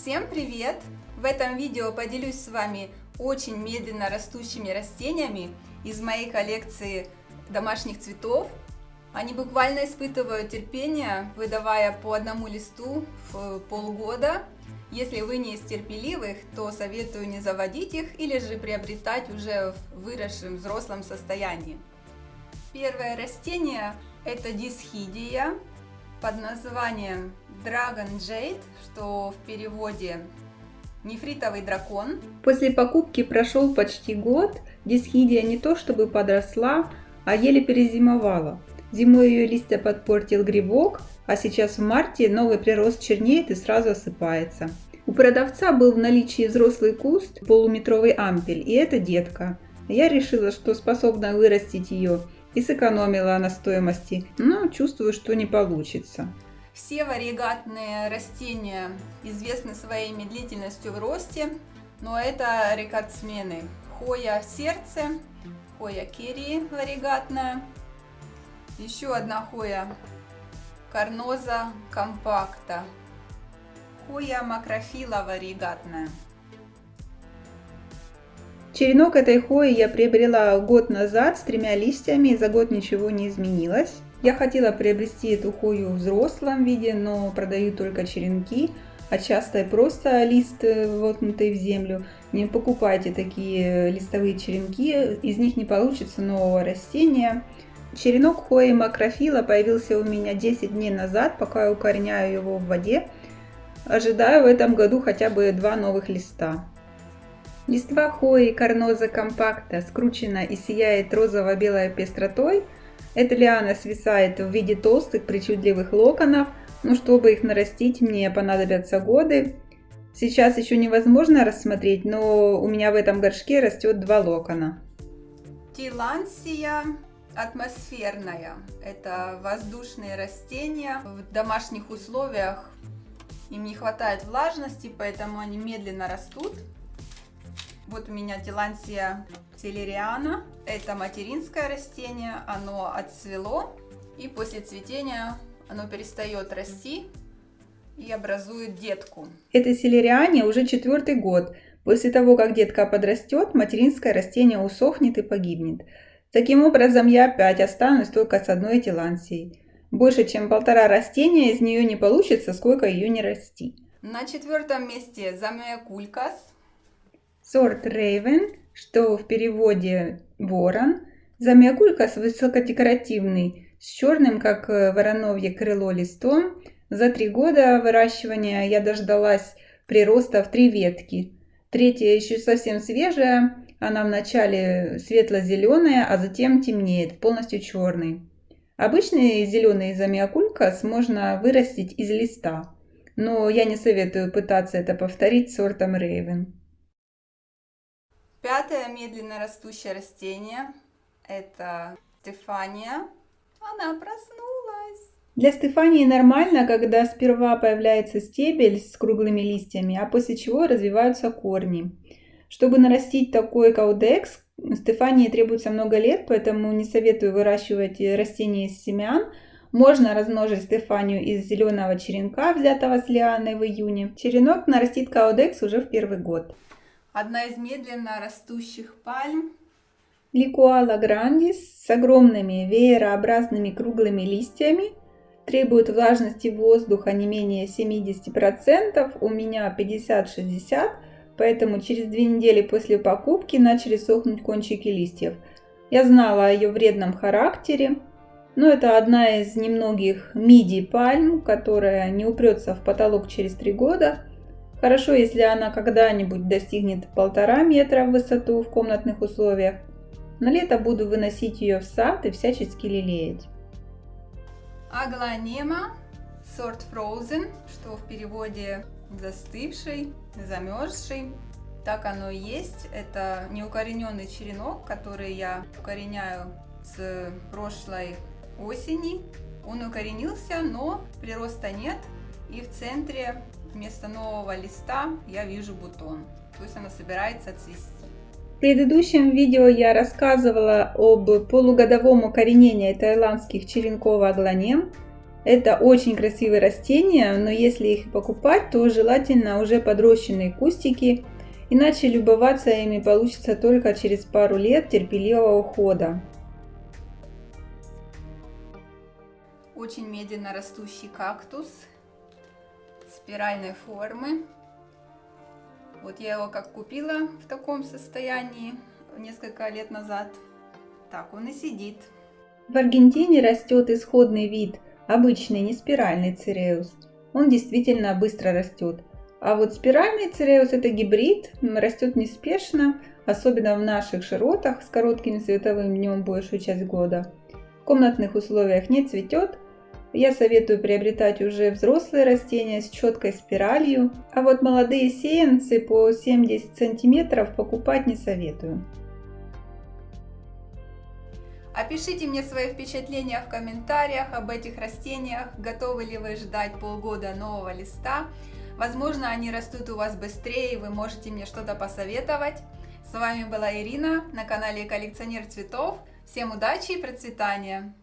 Всем привет! В этом видео поделюсь с вами очень медленно растущими растениями из моей коллекции домашних цветов. Они буквально испытывают терпение, выдавая по одному листу в полгода. Если вы не из терпеливых, то советую не заводить их или же приобретать уже в выросшем взрослом состоянии. Первое растение – это дисхидия под названием Dragon Jade, что в переводе нефритовый дракон. После покупки прошел почти год, дисхидия не то чтобы подросла, а еле перезимовала. Зимой ее листья подпортил грибок, а сейчас в марте новый прирост чернеет и сразу осыпается. У продавца был в наличии взрослый куст, полуметровый ампель, и это детка. Я решила, что способна вырастить ее, и сэкономила на стоимости, но чувствую, что не получится. Все варигатные растения известны своей медлительностью в росте, но это рекордсмены. Хоя сердце, хоя керри варигатная, еще одна хоя карноза компакта, хоя макрофила варигатная. Черенок этой хои я приобрела год назад с 3 листьями, и за год ничего не изменилось. Я хотела приобрести эту хою в взрослом виде, но продаю только черенки, а часто и просто лист, воткнутый в землю. Не покупайте такие листовые черенки, из них не получится нового растения. Черенок хои макрофила появился у меня 10 дней назад, пока я укореняю его в воде. Ожидаю в этом году хотя бы 2 новых листа. Листва хои карноза компакта скручена и сияет розово-белой пестротой. Эта лиана свисает в виде толстых причудливых локонов, но чтобы их нарастить, мне понадобятся годы. Сейчас еще невозможно рассмотреть, но у меня в этом горшке растет 2 локона. Тилансия атмосферная. Это воздушные растения. В домашних условиях им не хватает влажности, поэтому они медленно растут. Вот у меня Тилансия целериана. Это материнское растение, оно отцвело, и после цветения оно перестает расти и образует детку. Этой целериане уже 4-й год. После того, как детка подрастет, материнское растение усохнет и погибнет. Таким образом, я опять останусь только с одной Тилансией. Больше чем 1,5 растения из нее не получится, сколько ее не расти. На 4-м месте Замиокулькас. Сорт Raven, что в переводе ворон. Замиокулькас высокодекоративный, с черным, как вороновье крыло, листом. За 3 года выращивания я дождалась прироста в 3 ветки. Третья еще совсем свежая, она вначале светло-зеленая, а затем темнеет, полностью черный. Обычный зеленый замиокулькас можно вырастить из листа, но я не советую пытаться это повторить с сортом Raven. 5-е медленно растущее растение – это Стефания. Она проснулась. Для Стефании нормально, когда сперва появляется стебель с круглыми листьями, а после чего развиваются корни. Чтобы нарастить такой каудекс, Стефании требуется много лет, поэтому не советую выращивать растения из семян. Можно размножить Стефанию из зеленого черенка, взятого с лианы в июне. Черенок нарастит каудекс уже в 1-й год. Одна из медленно растущих пальм. Ликуала грандис с огромными веерообразными круглыми листьями. Требует влажности воздуха не менее 70%, у меня 50-60%, поэтому через 2 недели после покупки начали сохнуть кончики листьев. Я знала о ее вредном характере, но это одна из немногих миди-пальм, которая не упрется в потолок через 3 года. Хорошо, если она когда-нибудь достигнет 1,5 метра в высоту в комнатных условиях. На лето буду выносить ее в сад и всячески лелеять. Аглонема, сорт Frozen, что в переводе застывший, замерзший. Так оно и есть. Это неукорененный черенок, который я укореняю с прошлой осени. Он укоренился, но прироста нет. И в центре вместо нового листа я вижу бутон. То есть она собирается цвести. В предыдущем видео я рассказывала об полугодовом укоренении таиландских черенков аглонем. Это очень красивые растения, но если их покупать, то желательно уже подрощенные кустики, иначе любоваться ими получится только через пару лет терпеливого ухода. Очень медленно растущий кактус спиральной формы. Вот я его как купила в таком состоянии несколько лет назад. Так он и сидит. В Аргентине растет исходный вид, обычный не спиральный цереус. Он действительно быстро растет. А вот спиральный цереус — это гибрид, растет неспешно, особенно в наших широтах с коротким световым днем большую часть года. В комнатных условиях не цветет. Я советую приобретать уже взрослые растения с четкой спиралью, а вот молодые сеянцы по 70 сантиметров покупать не советую. Опишите мне свои впечатления в комментариях об этих растениях. Готовы ли вы ждать полгода нового листа? Возможно, они растут у вас быстрее, и вы можете мне что-то посоветовать. С вами была Ирина на канале Коллекционер цветов. Всем удачи и процветания!